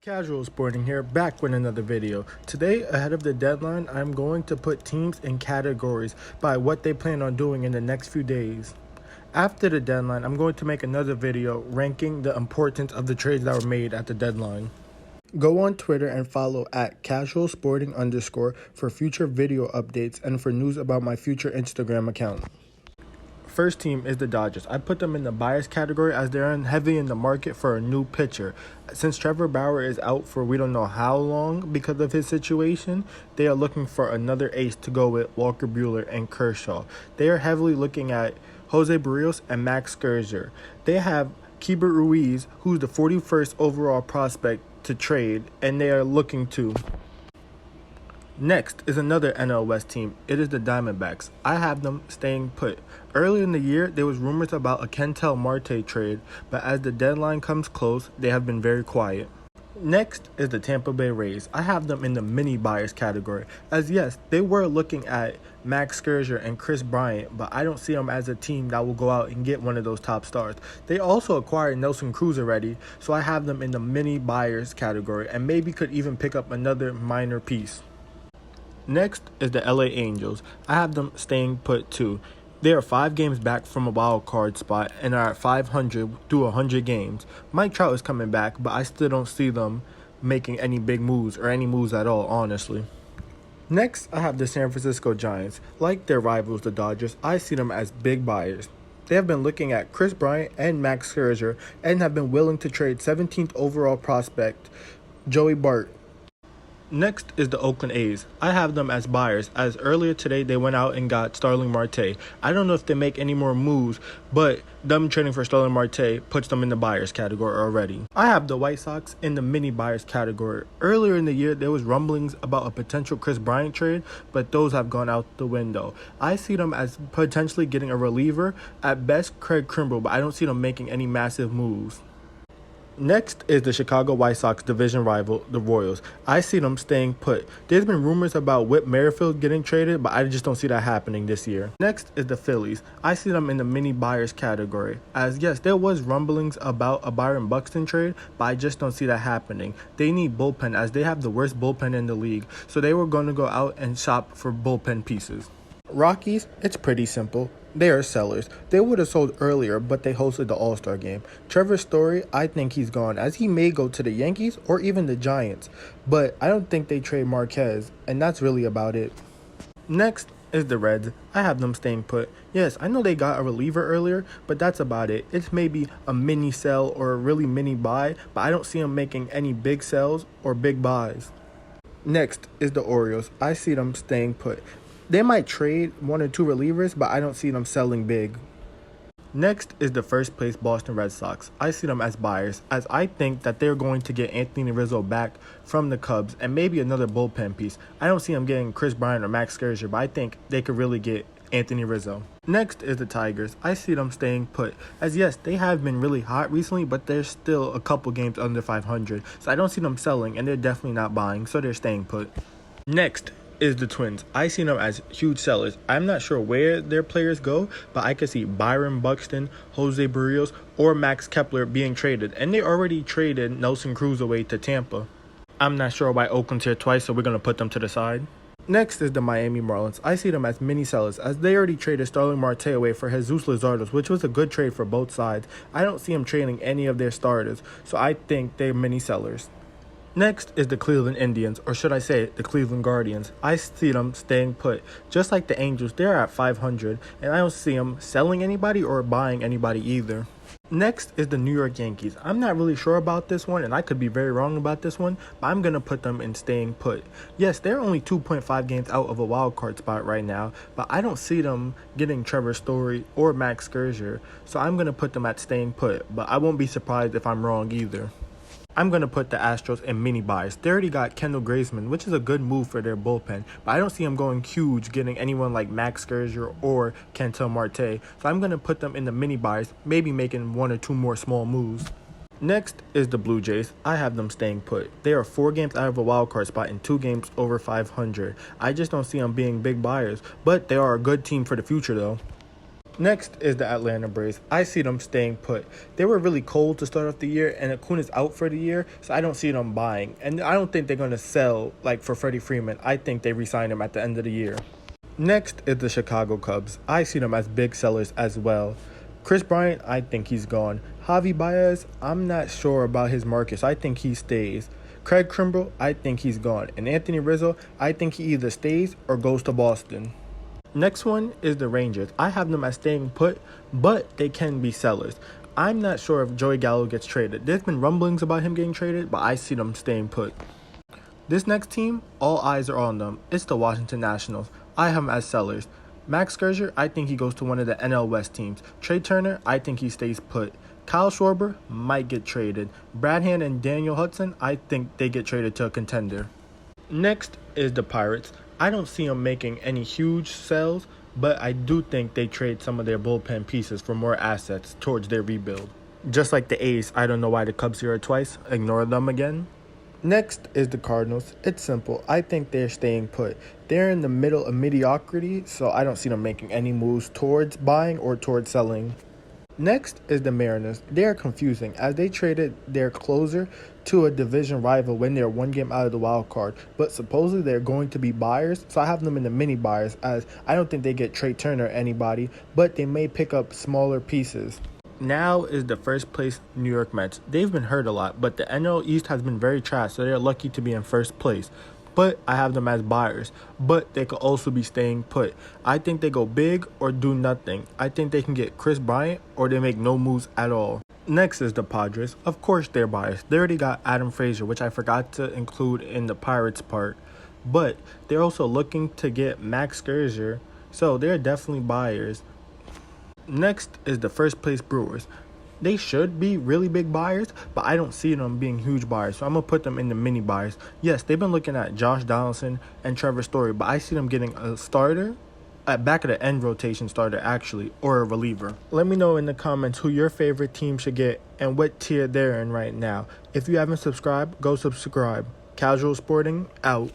Casual Sporting here, back with another video. Today, ahead of the deadline, I'm going to put teams in categories by what they plan on doing in the next few days. After the deadline, I'm going to make another video ranking the importance of the trades that were made at the deadline. Go on Twitter and follow at casualsporting_ for future video updates and for news about my future Instagram account. First team is the Dodgers. I put them in the buyers category as they're heavy in the market for a new pitcher. Since Trevor Bauer is out for we don't know how long because of his situation, they are looking for another ace to go with Walker Buehler and Kershaw. They are heavily looking at Jose Barrios and Max Scherzer. They have Keibert Ruiz, who's the 41st overall prospect to trade, and they are looking to. Next is another NL West team. It is the Diamondbacks. I have them staying put. Earlier in the year, there was rumors about a Ketel Marte trade, but as the deadline comes close, they have been very quiet. Next is the Tampa Bay Rays. I have them in the mini buyers category, as yes, they were looking at Max Scherzer and Chris Bryant, but I don't see them as a team that will go out and get one of those top stars. They also acquired Nelson Cruz already, so I have them in the mini buyers category, and maybe could even pick up another minor piece. Next is the LA Angels. I have them staying put too. They are 5 games back from a wild card spot and are at 500 through 100 games. Mike Trout is coming back, but I still don't see them making any big moves or any moves at all, honestly. Next, I have the San Francisco Giants. Like their rivals, the Dodgers, I see them as big buyers. They have been looking at Chris Bryant and Max Scherzer and have been willing to trade 17th overall prospect Joey Bart. Next is the Oakland A's. I have them as buyers, as earlier today they went out and got Starling Marte. I don't know if they make any more moves, but them trading for Starling Marte puts them in the buyers category already. I have the White Sox in the mini buyers category. Earlier in the year, there was rumblings about a potential Chris Bryant trade, but those have gone out the window. I see them as potentially getting a reliever, at best Craig Kimbrel, but I don't see them making any massive moves. Next is the Chicago White Sox division rival, the Royals. I see them staying put. There's been rumors about Whit Merrifield getting traded, but I just don't see that happening this year. Next is the Phillies. I see them in the mini buyers category. As yes, there was rumblings about a Byron Buxton trade, but I just don't see that happening. They need bullpen as they have the worst bullpen in the league, so they were going to go out and shop for bullpen pieces. Rockies, it's pretty simple. They are sellers. They would have sold earlier, but they hosted the All-Star game. Trevor Story, I think he's gone, as he may go to the Yankees or even the Giants. But I don't think they trade Marquez, and that's really about it. Next is the Reds. I have them staying put. Yes, I know they got a reliever earlier, but that's about it. It's maybe a mini sell or a really mini buy, but I don't see them making any big sells or big buys. Next is the Orioles. I see them staying put. They might trade 1 or 2 relievers, but I don't see them selling big. Next is the first place Boston Red Sox. I see them as buyers, as I think that they're going to get Anthony Rizzo back from the Cubs and maybe another bullpen piece. I don't see them getting Chris Bryant or Max Scherzer, but I think they could really get Anthony Rizzo. Next is the Tigers. I see them staying put, as yes, they have been really hot recently, but they're still a couple games under 500, so I don't see them selling, and they're definitely not buying, so they're staying put. Next is the Twins. I see them as huge sellers. I'm not sure where their players go, but I could see Byron Buxton, Jose Barrios, or Max Kepler being traded, and they already traded Nelson Cruz away to Tampa. I'm not sure why Oakland's here twice, so we're going to put them to the side. Next is the Miami Marlins. I see them as mini sellers, as they already traded Starling Marte away for Jesus Luzardo, which was a good trade for both sides. I don't see them trading any of their starters, so I think they're mini sellers. Next is the Cleveland Indians, or should I say the Cleveland Guardians. I see them staying put. Just like the Angels, they're at 500, and I don't see them selling anybody or buying anybody either. Next is the New York Yankees. I'm not really sure about this one, and I could be very wrong about this one, but I'm going to put them in staying put. Yes, they're only 2.5 games out of a wild card spot right now, but I don't see them getting Trevor Story or Max Scherzer, so I'm going to put them at staying put, but I won't be surprised if I'm wrong either. I'm going to put the Astros in mini buys. They already got Kendall Graveman, which is a good move for their bullpen, but I don't see them going huge, getting anyone like Max Scherzer or Ketel Marte, so I'm going to put them in the mini buys, maybe making 1 or 2 more small moves. Next is the Blue Jays. I have them staying put. They are 4 games out of a wild card spot and 2 games over 500. I just don't see them being big buyers, but they are a good team for the future though. Next is the Atlanta Braves. I see them staying put. They were really cold to start off the year, and Acuna's out for the year, so I don't see them buying. And I don't think they're going to sell like for Freddie Freeman. I think they re-sign him at the end of the year. Next is the Chicago Cubs. I see them as big sellers as well. Chris Bryant, I think he's gone. Javi Baez, I'm not sure about his market, so I think he stays. Craig Kimbrell, I think he's gone. And Anthony Rizzo, I think he either stays or goes to Boston. Next one is the Rangers. I have them as staying put, but they can be sellers. I'm not sure if Joey Gallo gets traded. There's been rumblings about him getting traded, but I see them staying put. This next team, all eyes are on them. It's the Washington Nationals. I have them as sellers. Max Scherzer, I think he goes to one of the NL West teams. Trey Turner, I think he stays put. Kyle Schwarber might get traded. Brad Hand and Daniel Hudson, I think they get traded to a contender. Next is the Pirates. I don't see them making any huge sales, but I do think they trade some of their bullpen pieces for more assets towards their rebuild. Just like the A's, I don't know why the Cubs here are twice. Ignore them again. Next is the Cardinals. It's simple. I think they're staying put. They're in the middle of mediocrity, so I don't see them making any moves towards buying or towards selling. Next is the Mariners. They are confusing as they traded their closer to a division rival when they're one game out of the wild card. But supposedly they're going to be buyers, so I have them in the mini buyers as I don't think they get Trey Turner or anybody, but they may pick up smaller pieces. Now is the first place New York Mets. They've been hurt a lot, but the NL East has been very trash, so they're lucky to be in first place. But I have them as buyers, but they could also be staying put. I think they go big or do nothing. I think they can get Chris Bryant or they make no moves at all. Next is the Padres. Of course they're buyers. They already got Adam Frazier, which I forgot to include in the Pirates part. But they're also looking to get Max Scherzer, so they're definitely buyers. Next is the first place Brewers. They should be really big buyers, but I don't see them being huge buyers, so I'm going to put them in the mini buyers. Yes, they've been looking at Josh Donaldson and Trevor Story, but I see them getting a starter, at back of the end rotation starter actually, or a reliever. Let me know in the comments who your favorite team should get and what tier they're in right now. If you haven't subscribed, go subscribe. Casual Sporting, out.